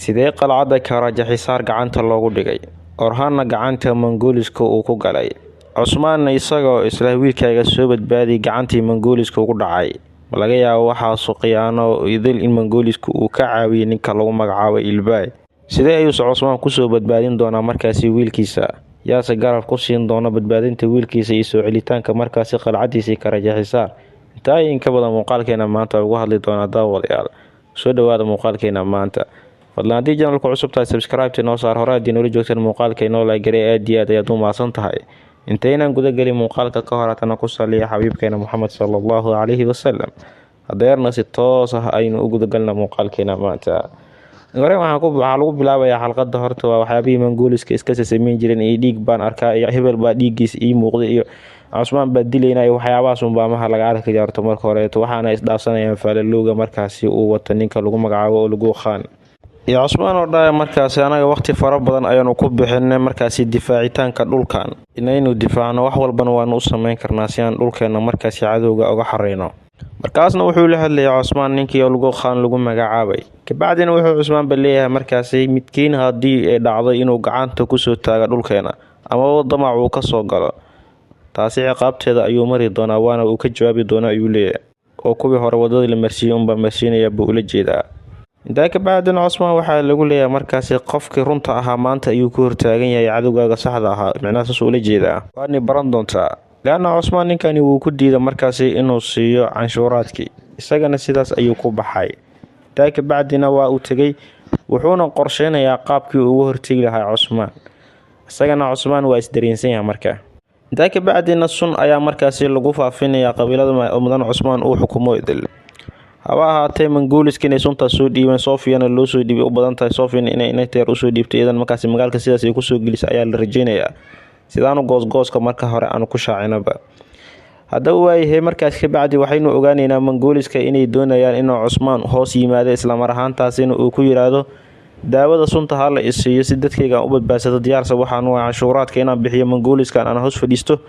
Sidee qalcadda Karajaxisaar gacanta loogu dhigay? Orhanna gacanta Mongooliska uu ku galay. Cusmaanna isagoo isla wiilkayga soo badbaadiyay gacantii Mongooliska ugu dhacay. Ma laga yaabo waxaasoo khiyaano idil in Mongooliska uu ka caawiyay ninka lagu magacaabo Ilbaay. Sidee ayuu Cusmaan ku soo badbaadin doonaa markaasi wiilkiisa? Yaase garab ku siin doona badbaadinta wiilkiisa iyo soo celitaanka markaasi qalcadiisii Karajaxisaar? Intaa in ka badan muuqaalkeena maanta ugu hadli doona daawadayaal. Soo dhawaada muuqaalkeena maanta. fadlan haddii channelka cusub tahay subscribe noo saar hore haddii noola joogtaan muuqaalka inoo la garay aad iyo aad ayaad u mahadsan tahay. Intaynaan guda gelin muuqaalka ka hor haddana ku saliya xabiibkeena Muhammad sallallahu alayhi wasallam. Hadeerna si toos ah aynu u guda galnaa muuqaalkeena maanta. waxaa lagu bilaabayaa xalqada horta waa waxyaabihii Mongooliska iska sameyn jireen iyo dhiig baan arkaa iyo hebel baa dhiigiis ii muuqday iyo Cusmaan baa dilaynay waxyaabahaas un baa laga arkay horta marka hore waxaana isdhaafsanayaan faalalowga markaasi uu wato ninka lagu magacaabo Ulugh Khan. iyo Cusmaan oo dhaay markaasi anaga waqti fara badan ayaanu ku bixinay markaasi difaacitaanka dhulkan inaynu difaacno wax walbana waanu u sameyn karnaa si aan dhulkeena markaasi cadowga uga xareyno. markaasna wuxuu la hadlayay Cusmaan ninkii Ulugh Khan lagu magacaabay. kabacdina wuxuu Cusmaan baleeyahay markaasi midkiin hadii ay dhacdo inuu gacanta ku soo taago dhulkeena ama wadamac uu ka soo galo taasi ciqaabteeda ayuu mari doonaa waana uu ka jawaabi doonaa ayuu leeyahay oo kuwii hore wadada la marsiiyay unba marsiinaya buu ula jeedaa. intaa kabacdina Cusmaan waxaa lagu leeyahay markaasi qofkii runta ahaa maanta ayuu ku hortaagan yahay cadowgaaga saxda ahaa macnaheedu soo ula jeedaa waana baran doontaa. laana Cusmaan ninkani wuu ku diiday markaasi inuu siiyo canshuuraadkii isagana sidaas ayuu ku baxay. intaa kabacdina waa uu tagay wuxuuna qorsheynayaa qaabkii uu ugu hortagi lahaa Cusmaan. isagana Cusmaan waa isdareensan yahay markaa. intaa kabacdina sun ayaa markaasi lagu faafinayaa qabiilada mudan Cusmaan uu xukumo idil. haba ahaatee Mongooliska inay sunta soo dhiibeen Sofiyana loo soo dhiibay u badan tahay Sofiyan inay teer u soo dhiibtay idan markaasi magaalka sidaas ay ku soo gelisay ayaa la rajeynayaa. sidaanu goosgooska marka hore aan ku shaacinaba. haddaba waayay markaas ka bacdi waxaynu ogaanaynaa Mongooliska inay doonayaan inuu Cusmaan hoos yimaado isla mar ahaantaasina uu ku yiraahdo daawada sunta hala isiyo si dadkayga u badbaadsado diyaarsa waxaan waa canshuuraadka inaan bixiyo Mongooliska aan hoos fadhiisto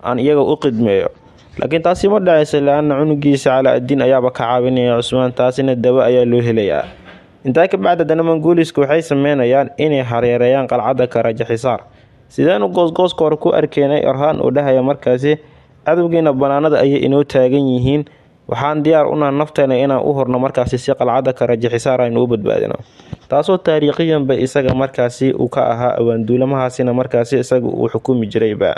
aan iyaga u qidmeeyo. laakiin taasi ma dhacaysa laana cunugiisa Calaadiin ayaaba ka caawinaya Cusmaan taasina dawa ayaa loo helayaa. intaa ka bacdi dana Mongooliska waxay sameynayaan inay hareereeyaan qalcadda Karajaxisaar. sidaanu goosgooska hore ku arkeenay Orhan oo dhahaya markaasi cadowgeena banaanada ayay inoo taagan yihiin waxaan diyaar u nahay nafteena inaan u horno markaasi si qalcadda Karajaxisaar aynu u badbaadino. taasoo taariikhiyan ba isaga markaasi uu ka ahaa awaanduulamahaasina markaasi isaga uu xukumi jirayba.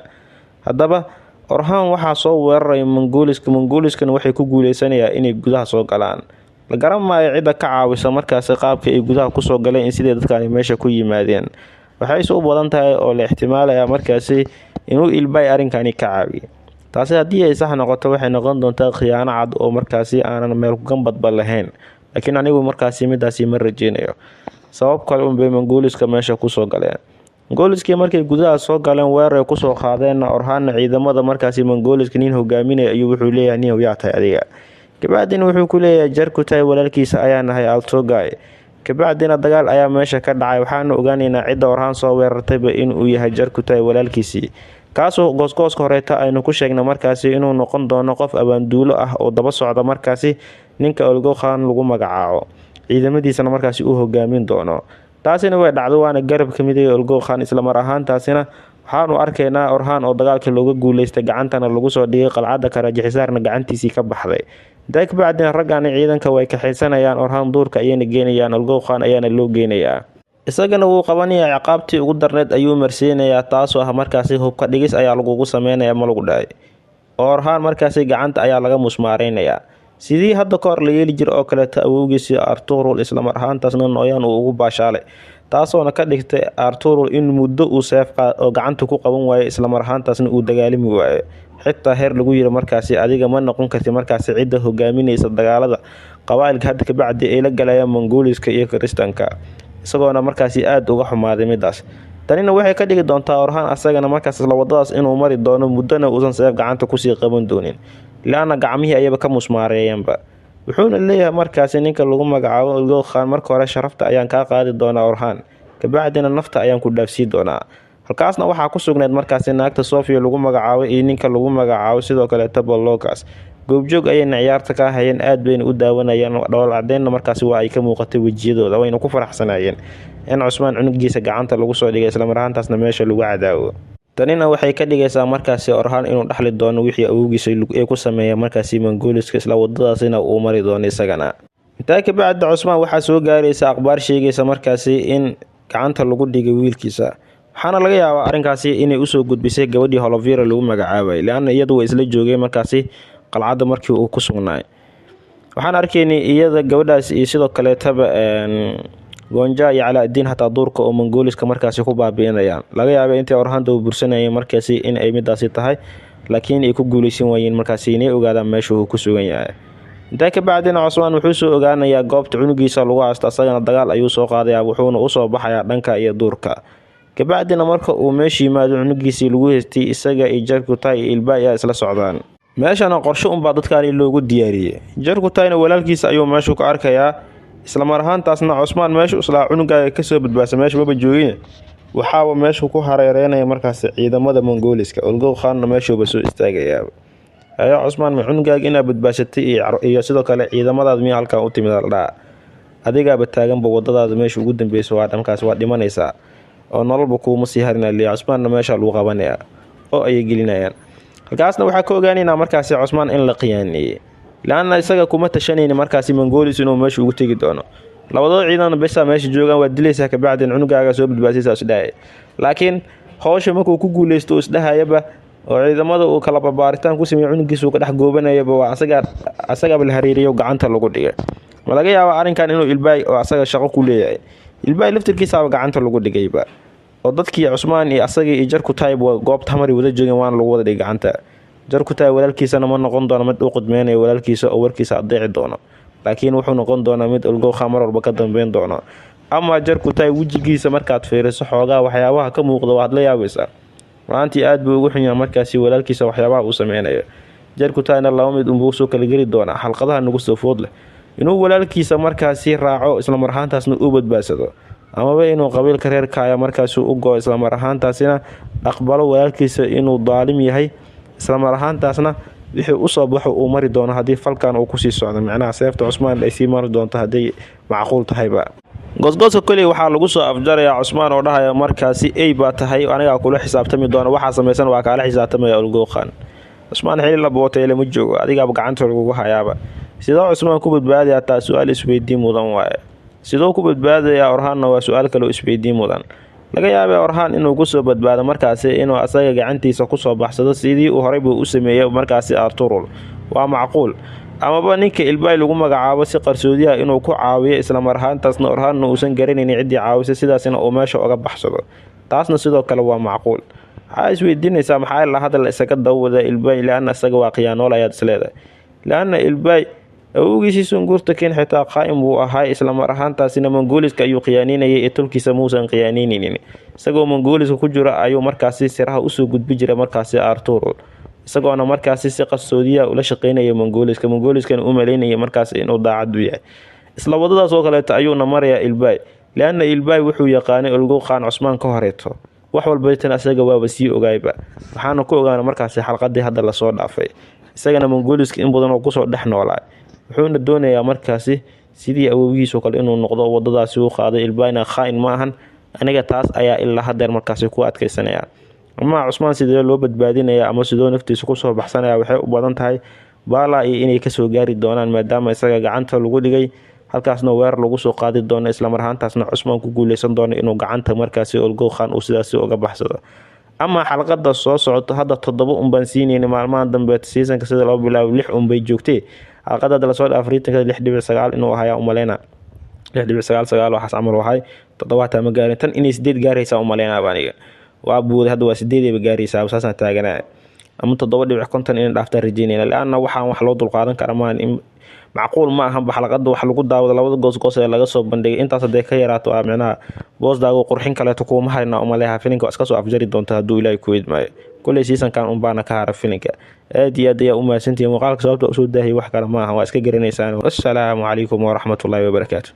haddaba Orhan waxaa soo weeraray Mongooliskana waxay ku guuleysanayaan inay gudaha soo galaan. la garan maayo cid ka caawisa markaasi qaabka ay gudaha ku soo galeen in sidii dadkani meesha ku yimaadeen. waxay soo badan tahay oo la ihtimaalaya markaasi inuu Ilbaay arinkani ka caawiyo. taasi hadii ay sax noqoto waxay noqon doontaa khiyaano cad oo markaasi aanan meel gambadba lahayn. laakiin anigu markaasi midaasi ma rajeynayo. sabab kale un bay Mongooliska meesha ku soo galeen. Mongooliska markay gudaha soo galeen weerar ku soo qaadeen Orhan ciidamada markaasi Mongooliska nin hogaaminaya ayuu wuxuu leeyahay nin yaa tahay adiga. kabacdina wuxuu ku leeyahay jarku tahay walaalkiisa ayaa nahay Altogay. kabacdina dagaal ayaa meesha ka dhacay waxaana ogaanaynaa cidda Orhan soo weerartayba inuu yahay jarku tahay walaalkiisii. kaasoo goosgooska horeeta aynu ku sheegnay markaasi inuu noqon doono qof abaanduulo ah oo daba socda markaasi ninka Ulugh Khan lagu magacaabo. ciidamadiisana markaasi uu hogaamin doono. taasina way dhacdo waana garab ka mid ah Ulugh Khan isla mar ahaantaasina waxaanu arkaynaa Orhan oo dagaalka looga guuleystay gacantana lagu soo dhigay qalcadda Karajaxisaarna gacantiisii ka baxday. intaa kabacdina raggan ciidanka way ka xilsanayaan Orhan duurka ayayna geenayaan Ulugh Khan ayaana loo geenayaa. isagana wuu qabanayaa ciqaabtii ugu darneed ayuu marsiinayaa taasoo ah markaasi hubka dhigis ayaa lagu sameynayaa ma lagu dhaay. Orhan markaasi gacanta ayaa laga musmaareynayaa. sidii hadda ka hor la yeeli jir oo kale awowgiisa Arturul isla mar ahaantaasna nooyaan uu ugu baashaalay. taasoona ka dhigtay Arturul in muddo uu seef oo gacanta ku qaban waayay isla mar ahaantaasna uu dagaalami waayay. xitaa heer lagu yiri markaasi adiga ma noqon kartid markaasi cidda hogaaminaysa dagaalada qabaa'ilka hadda ka bacdi ay la galayaan Mongooliska iyo Kristaanka. isagoona markaasi aad uga xumaaday midaas. tanina waxay ka dhigi doontaa Orhan asagana markaas la wadadaas inuu mari doono muddana uusan seef gacanta ku sii qaban doonin. laana gacmihii ayaba ka musmaareeyanba. wuxuuna leeyahay markaasi ninka lagu magacaabo Ulugh Khan marka hore sharafta ayaan ka qaadi doonaa Orhan. kabacdina nafta ayaan ku dhaafsi doonaa. halkaasna waxaa ku sugnayd markaasi naagta Sofiya lagu magacaabo iyo ninka lagu magacaabo sidoo kale Tabalokas. goobjoog ayayna ciyaarta ka hayeen, aad bayna u daawanayeen, dhool cadeynna markaasi waa ay ka muuqatay wejiyadooda, wayna ku faraxsanayeen in Cusmaan cunugiisa gacanta lagu soo dhigay isla marhaantaasna meesha lagu cadaawo. tanina waxay ka dhigaysaa markaasi Orhan inuu dhaxli doono wixii awowgiisa ay ku sameeyeen markaasi Mongooliska, isla wadadaasina uu mari doono isagana. intaa ka bacdi Cusmaan waxaa soo gaaraysa akhbaar sheegaysa markaasi in gacanta lagu dhigay wiilkiisa, waxaana laga yaabaa arrinkaasi inay usoo gudbisay gabadhii Holovira lagu magacaabay, laana iyadu way isla joogeen markaasi qalcadda markii uu ku sugnaay. waxaan arkaynay iyada gabadhaas iyo sidoo kale taba Gonja iyo Calaadiin hataa duurka oo Mongooliska markaasi ku baabiinayaan, laga yaabay intii Orhan daba bursanayeen markaasi in ay midaasi tahay, laakiin ay ku guuleysan waayeen markaasi inay ogaadaan meesha uu ku sugan yahay. intaa ka bacdina Cusmaan wuxuu soo ogaanayaa goobta cunugiisa lagu aasto, asagana dagaal ayuu soo qaadayaa, wuxuuna u soo baxayaa dhanka iyo duurka. kabacdina marka uu meesha yimaado cunugiisii lagu haystay, isaga iyo Jalkutai iyo Ilbai isla socdaan. meeshana qorshe unbaa dadkaani loogu diyaariyay. Jalkutaina walaalkiisa ayuu meesha ku arkayaa, isla mar ahaantaasna Cusmaan meesha islaa cunugaaga ka soo badbaasa meesha maba joogin, waxaaba meesha ku hareereynaya markaasi ciidamada Mongooliska. Olgow Khanna meeshuuba soo istaagayaa. ayaa Cusmaan ma cunugaaga inaa badbaashatay iyo sidoo kale ciidamadaada miyaa halkan u timid aldhaa, adigaaba taaganba wadadaada meesha ugu dambeysa, waa dhankaas waa dhimanaysaa oo nololba kuuma sii harina liya. Cusmaanna meesha lagu qabanayaa oo ay gelinayaan. halkaasna waxaa ka ogaanaynaa markaasi Cusmaan in la qiyaaneeyay, laana isaga kuma tashanayni markaasi Mongoolis inuu meesha ugu tegi doono. labadooda ciidan besa meesha joogaan, waa dilaysaa kabacdin cunugaaga soo badbaasaysaa isdhahay. laakiin hawsha markuu ku guuleysto isdhahayaba oo ciidamada uu kala baaritaan ku sameeyay cunugiisa ka dhex goobanayaba, waa asaga la hariiriyo gacanta lagu dhigay. ma laga yaabaa arrinkan inuu Ilbai oo asaga shaqo ku leeyahay, Ilbai laftirkiisa gacanta lagu dhigayba, oo dadkii Cusmaan iyo asaga iyo Jalkutai goobta mari wada joogeen waana lagu wada dhigay gacanta. Jalkutai walaalkiisana ma noqon doono mid u qudmeenaya walaalkiisa oo warkiisa adeeci doono, laakiin wuxuu noqon doonaa mid Olgow Khan mar walba ka dambeyn doono. ama Jalkutai wejigiisa markaad fiiriso xoogaa waxyaabaha ka muuqda waad la yaabaysaa, maantii aad buu ugu xun yahay markaasi walaalkiisa waxyaabaha uu sameynayo. Jalkutaina laba mid unbuu soo kala geli doonaa xalqadaha nagu soo food leh, inuu walaalkiisa markaasi raaco isla mar ahaantaasna u badbaadsado, amaba inuu qabiilka reer Kaya markaasi u go isla mar ahaantaasina aqbalo walaalkiisa inuu daalim yahay, isla mar ahaantaasna wixii u soo baxo uu mari doono haddii falkan uu ku sii socdo, macnaha seefta Cusmaan ay sii mari doonto haddii macquul tahayba. gosgoska kaliya waxaa lagu soo afjarayaa Cusmaan oo dhahaya markaasi ay baa tahay aniga kula xisaabtami doono, waxa sameeysan waa kala xisaabtamaya Olgow Khan. Cusmaan xilli la bootay lama joogo, adiga gacanta lagu hayaaba. sidoo Cusmaan ku badbaadaya taa su'aal isweydiin mudan waaye. sidoo ku badbaadaya Orhanna waa su'aal kale oo isweydiin mudan. laga yaabay Orhan inuu ku soo badbaado markaasi inuu asaga gacantiisa ku soo baxsado sidii uu horey u sameeyay markaasi Arturul, waa macquul. amaba ninka Ilbai lagu magacaabo si qarsoodi ah inuu ku caawiyo isla mar ahaantaasna Orhanna uusan garanaynin cidii caawisay, sidaasina uu meesha uga baxsado, taasna sidoo kale waa macquul. waxaa isweydiinaysaa maxaa la hadal isaga dawada Ilbai, laana isaga waa khiyaanool ayaad isleedahay, laana Ilbai awowgiisii Sungurta keen xitaa qaa'im buu ahaa, isla mar ahaantaasina Mongooliska ayuu khiyaaninayay ee tulkiisa muusan khiyaaninaynin. isagoo Mongooliska ku jira ayuu markaasi siraha u soo gudbi jiray markaasi Arturul, isagoona markaasi si qarsoodi ah ula shaqeynaya Mongooliskana u maleynaya markaasi inuu daacad u yahay. isla wadadaas oo kale ayuuna maraya Ilbai, laana Ilbai wuxuu yaqaanay Olgow Khan Cusmaan ka horeeto, wax walba tan asaga waaba sii ogaayba. waxaana ku ogaana markaasi xalqadii hadda la soo dhaafay, isagana Mongooliska in badan oo ku soo dhex noolaa, wuxuuna doonayaa markaasi sidii awowgiisa kale inuu noqdo wadadaasi uu qaaday. Ilbaina khaa'in ma ahan, aniga taas ayaa ilaa hadda markaasi ku adkeysanaya. ama Cusmaan sidee loo badbaadinaya ama sidoo naftiisa ku soo baxsanaya, waxay u badan tahay Bala iyo inay ka soo gaari doonaan maadaama isaga gacanta lagu dhigay, halkaasna weer lagu soo qaadi doono, isla mar ahaantaasna Cusmaan ku guuleysan doono inuu gacanta markaasi Olgow Khan uu sidaasi uga baxsado. ama xalqada soo socoto hadda 7 baan siinayna maalmahan dambe seasonka sida loo bilaabo 6 bay joogtay. xalqada la soo dhaafay 6.9 inuu ahaa umaleena 6.99 waxaas amal wahay 7 ma gaarin, tan inay 8 gaaraysa umaleena baaniga waa buuday hadda waa 8 ay gaaraysaa saasna taaganaa, ama 7.50 in dhaafta rajeynayna, laana waxaan wax loo dulqaadan kara maan in macquul ma aha xalqada wax lagu daawado labada goos ee laga soo bandhigay intaas haday ka yaraato macnaha boosdaagu qurxin kale kuma hayna umaleeha filinka iska soo afjari doonta haduu Ilaahay ku idmaayo. kulay seasonkan baana ka hara filinka aad iyo aad ayaa u mahadsantihiin muuqaalka sababta u soo daahay wax kale ma aha, waa iska garanaysaan. Assalaamu calaykum wa rahmatullaahi wa barakaatuh.